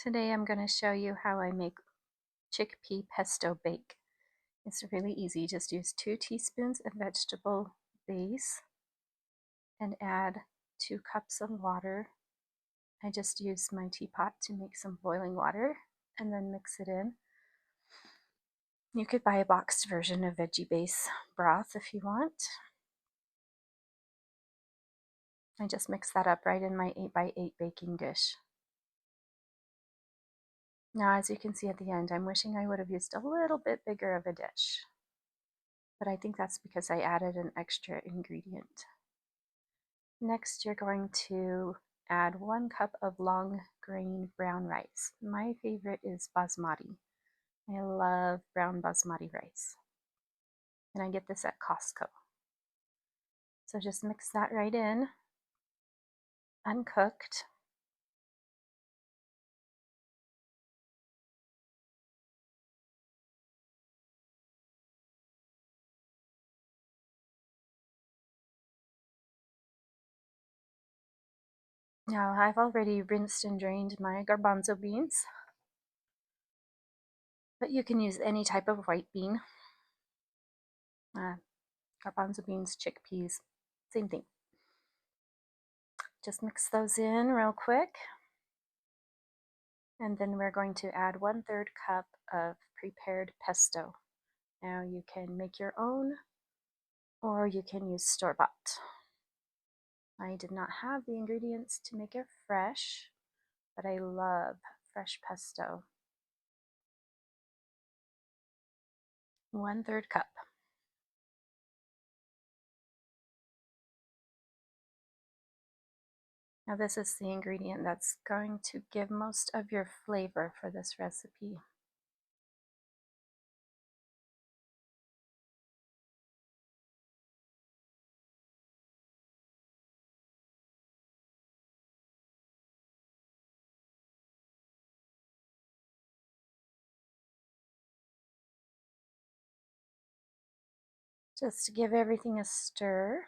Today I'm going to show you how I make chickpea pesto bake. It's really easy. Just use 2 teaspoons of vegetable base and add 2 cups of water. I just use my teapot to make some boiling water and then mix it in. You could buy a boxed version of veggie base broth if you want. I just mix that up right in my 8x8 baking dish. Now, as you can see at the end, I'm wishing I would have used a little bit bigger of a dish, but I think that's because I added an extra ingredient. Next, you're going to add 1 cup of long grain brown rice. My favorite is basmati. I love brown basmati rice, and I get this at Costco. So just mix that right in, uncooked. Now, I've already rinsed and drained my garbanzo beans, but you can use any type of white bean. Garbanzo beans, chickpeas, same thing. Just mix those in real quick. And then we're going to add 1/3 cup of prepared pesto. Now you can make your own or you can use store-bought. I did not have the ingredients to make it fresh, but I love fresh pesto. 1/3 cup. Now this is the ingredient that's going to give most of your flavor for this recipe. Just to give everything a stir.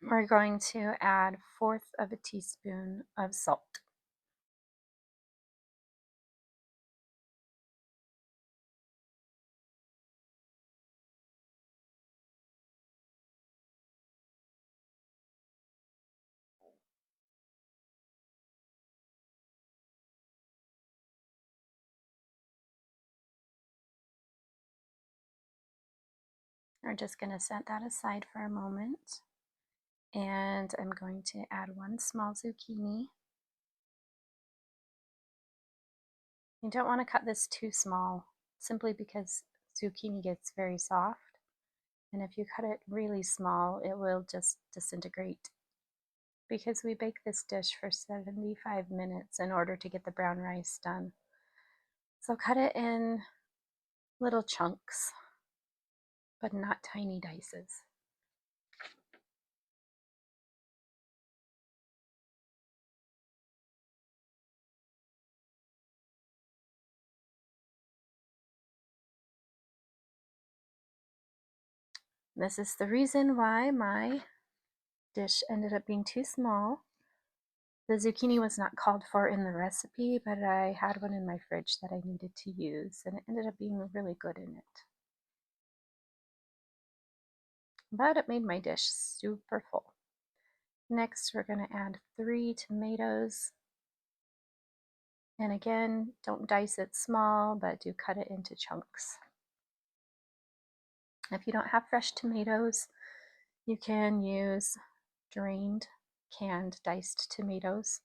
We're going to add 1/4 of a teaspoon of salt. We're just going to set that aside for a moment. And I'm going to add 1 small zucchini. You don't want to cut this too small, simply because zucchini gets very soft. And if you cut it really small, it will just disintegrate. Because we bake this dish for 75 minutes in order to get the brown rice done. So cut it in little chunks, but not tiny dices. This is the reason why my dish ended up being too small. The zucchini was not called for in the recipe, but I had one in my fridge that I needed to use, and it ended up being really good in it. But it made my dish super full. Next, we're going to add 3 tomatoes. And again, don't dice it small, but do cut it into chunks. If you don't have fresh tomatoes, you can use drained, canned, diced tomatoes.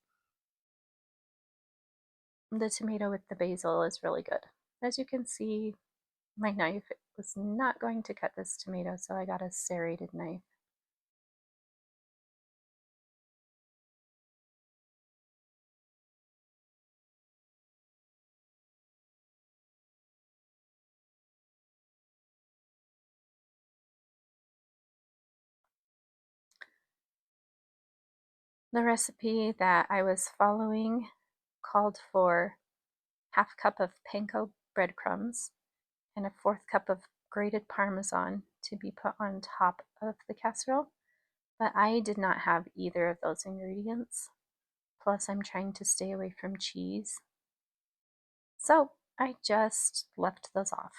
The tomato with the basil is really good. As you can see, my knife was not going to cut this tomato, so I got a serrated knife. The recipe that I was following called for 1/2 cup of panko breadcrumbs and a 1/4 cup of grated Parmesan to be put on top of the casserole. But I did not have either of those ingredients. Plus, I'm trying to stay away from cheese. So I just left those off.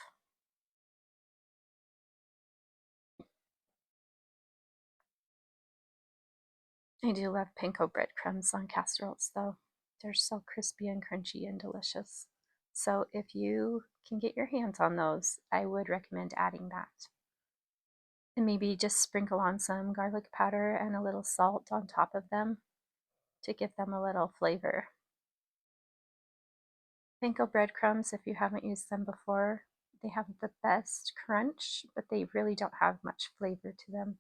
I do love panko breadcrumbs on casseroles though. They're so crispy and crunchy and delicious. So if you can get your hands on those, I would recommend adding that. And maybe just sprinkle on some garlic powder and a little salt on top of them to give them a little flavor. Panko breadcrumbs, if you haven't used them before, they have the best crunch, but they really don't have much flavor to them.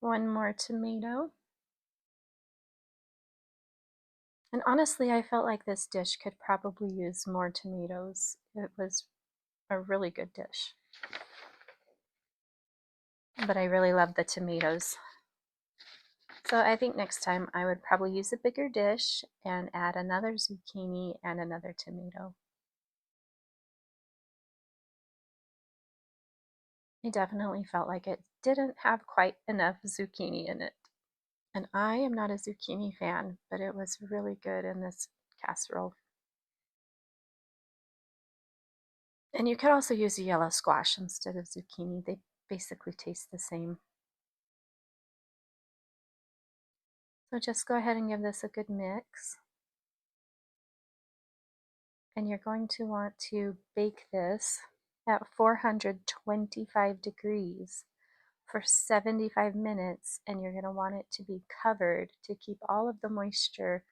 One more tomato. And honestly, I felt like this dish could probably use more tomatoes. It was a really good dish. But I really love the tomatoes. So I think next time I would probably use a bigger dish and add another zucchini and another tomato. I definitely felt like it didn't have quite enough zucchini in it. And I am not a zucchini fan, but it was really good in this casserole. And you could also use a yellow squash instead of zucchini. They basically taste the same. So just go ahead and give this a good mix. And you're going to want to bake this at 425 degrees for 75 minutes, and you're going to want it to be covered to keep all of the moisture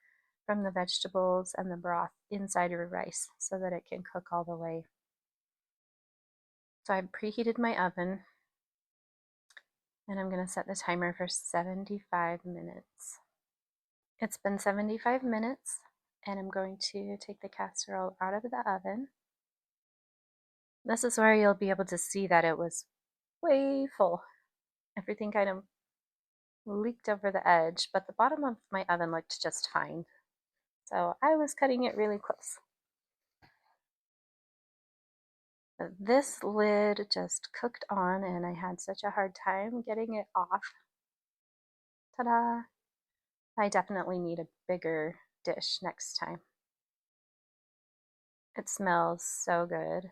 from the vegetables and the broth inside your rice so that it can cook all the way. So I've preheated my oven and I'm going to set the timer for 75 minutes. It's been 75 minutes and I'm going to take the casserole out of the oven. This is where you'll be able to see that it was way full. Everything kind of leaked over the edge, but the bottom of my oven looked just fine. So I was cutting it really close. This lid just cooked on and I had such a hard time getting it off. Ta-da! I definitely need a bigger dish next time. It smells so good.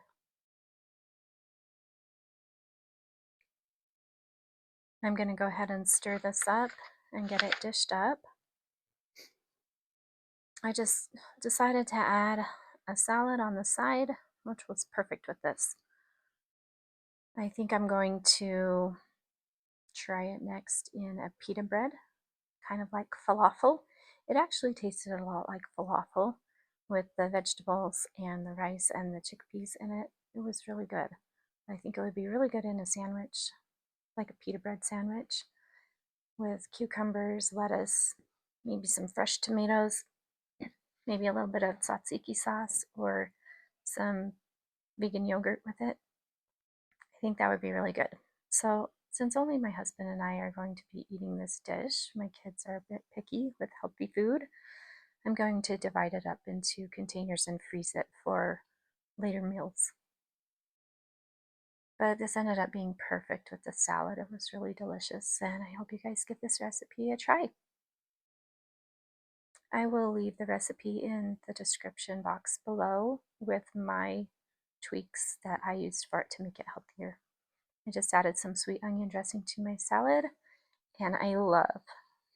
I'm going to go ahead and stir this up and get it dished up. I just decided to add a salad on the side, which was perfect with this. I think I'm going to try it next in a pita bread, kind of like falafel. It actually tasted a lot like falafel with the vegetables and the rice and the chickpeas in it. It was really good. I think it would be really good in a sandwich, like a pita bread sandwich with cucumbers, lettuce, maybe some fresh tomatoes, maybe a little bit of tzatziki sauce or some vegan yogurt with it. I think that would be really good. So since only my husband and I are going to be eating this dish, my kids are a bit picky with healthy food, I'm going to divide it up into containers and freeze it for later meals. But this ended up being perfect with the salad. It was really delicious, and I hope you guys give this recipe a try. I will leave the recipe in the description box below with my tweaks that I used for it to make it healthier. I just added some sweet onion dressing to my salad, and I love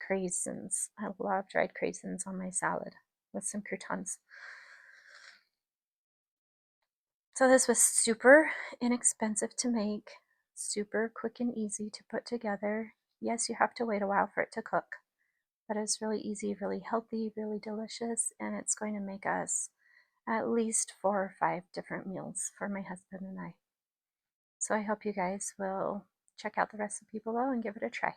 craisins. I love dried craisins on my salad with some croutons. So this was super inexpensive to make, super quick and easy to put together. Yes, you have to wait a while for it to cook, but it's really easy, really healthy, really delicious, and it's going to make us at least 4 or 5 different meals for my husband and I. So I hope you guys will check out the recipe below and give it a try.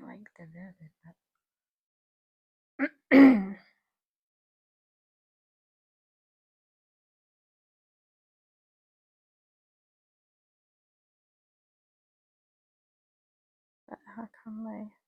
length of it, but but how come my